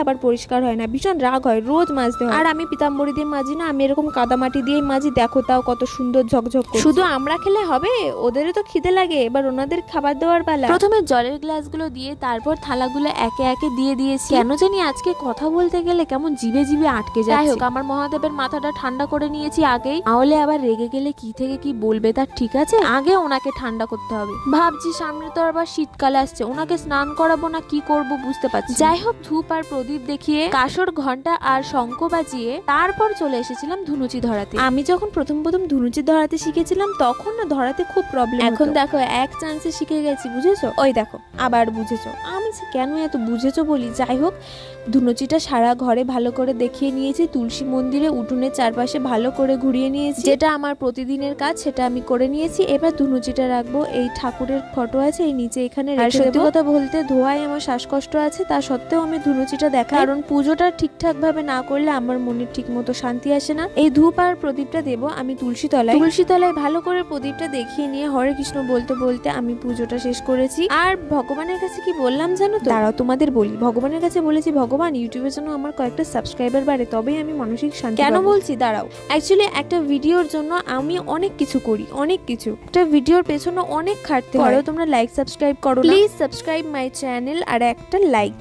আবার পরিষ্কার হয় না, ভীষণ রাগ হয়, রোজ মাজতে হয়। আর আমি পিতাম্বরী দিয়ে মাজি না, আমি এরকম কাদামাটি দিয়েই মাজি। দেখো তাও কত সুন্দর ঝকঝক করছে। শুধু আমরা খেলে হবে? ওদেরও তো খিদে লাগে, এবার ওনাদের খাবার দেওয়ার পালা। প্রথমে জলের গ্লাসগুলো দিয়ে তারপর থালাগুলো একে একে দিয়ে দিয়েছি। কেন জানি আজকে কথা বলতে গেলে কেমন জিভে জিভে আটকে যায়। যাই হোক, আমার মহাদেবের মাথাটা ঠান্ডা করে নিয়েছি আগেই, নাহলে আবার রেগে গেলে কি থেকে কি বলবে তার ঠিক আছে। আগে ওনাকে ঠান্ডা করতে হবে। ভাবছি সামনে তো আবার শীতকাল আসছে, ওনাকে স্নান করাবো না কি করব বুঝতে পারছি। যাই হোক, ধূপ আর প্রদীপ দেখিয়ে, কাসর ঘন্টা আর শঙ্খ বাজিয়ে তারপর চলে এসেছিলাম ধুনুচি ধরাতে। আমি যখন প্রথম ধুনুচি ধরাতে শিখেছিলাম তখন না ধরাতে খুব প্রবলেম। এখন দেখো এক চান্সে শিখে গেছি, বুঝেছো? ওই দেখো আবার বুঝেছো। আমি কেন এত বুঝেছো বলি। যাই হোক, ধুনুচিটা সারা ঘরে ভালো করে দেখিয়ে নিয়েছি, তুলসী মন্দিরে উঠোনের চারপাশে ভালো করে ঘুরিয়ে নিয়েছি। যেটা আমার প্রতিদিনের কাজ সেটা আমি করে নিয়েছি। এবার ধুনুচিটা রাখবো, এই ঠাকুরের ফটো আছে এই নিচে এখানে রেখে দেব। সত্যি কথা বলতে ধোয়ায় আমার শ্বাসকষ্ট আছে, তা সত্ত্বেও আমি ধুনুচিটা দেখাই, কারণ পুজোটা ঠিকঠাক ভাবে না করলে আমার মনে ঠিক মতো শান্তি আসে না। এই ধূপ আর প্রদীপটা দেব আমি তুলসী তলায় ভালো করে প্রদীপটা দেখিয়ে নিয়ে হরে কৃষ্ণ বলতে বলতে আমি পুজোটা শেষ করেছি। আর ভগবানের কাছে কি বললাম জানো তো? দাঁড়াও তোমাদের বলি। ভগবানের কাছে বলেছি, ভগবান ইউটিউবের জন্য আমার কয়েকটা সাবস্ক্রাইবার বাড়ে, তবেই আমি মানসিক শান্তি পাবো। কেন বলছি দাঁড়াও, অ্যাকচুয়ালি একটা ভিডিওর জন্য আমি অনেক কিছু করি, অনেক কিছু। একটা ভিডিওর পেছনে অনেক খাটতে হয়। তোমরা লাইক সাবস্ক্রাইব করো, প্লিজ সাবস্ক্রাইব মাই চ্যানেল আর একটা লাইক।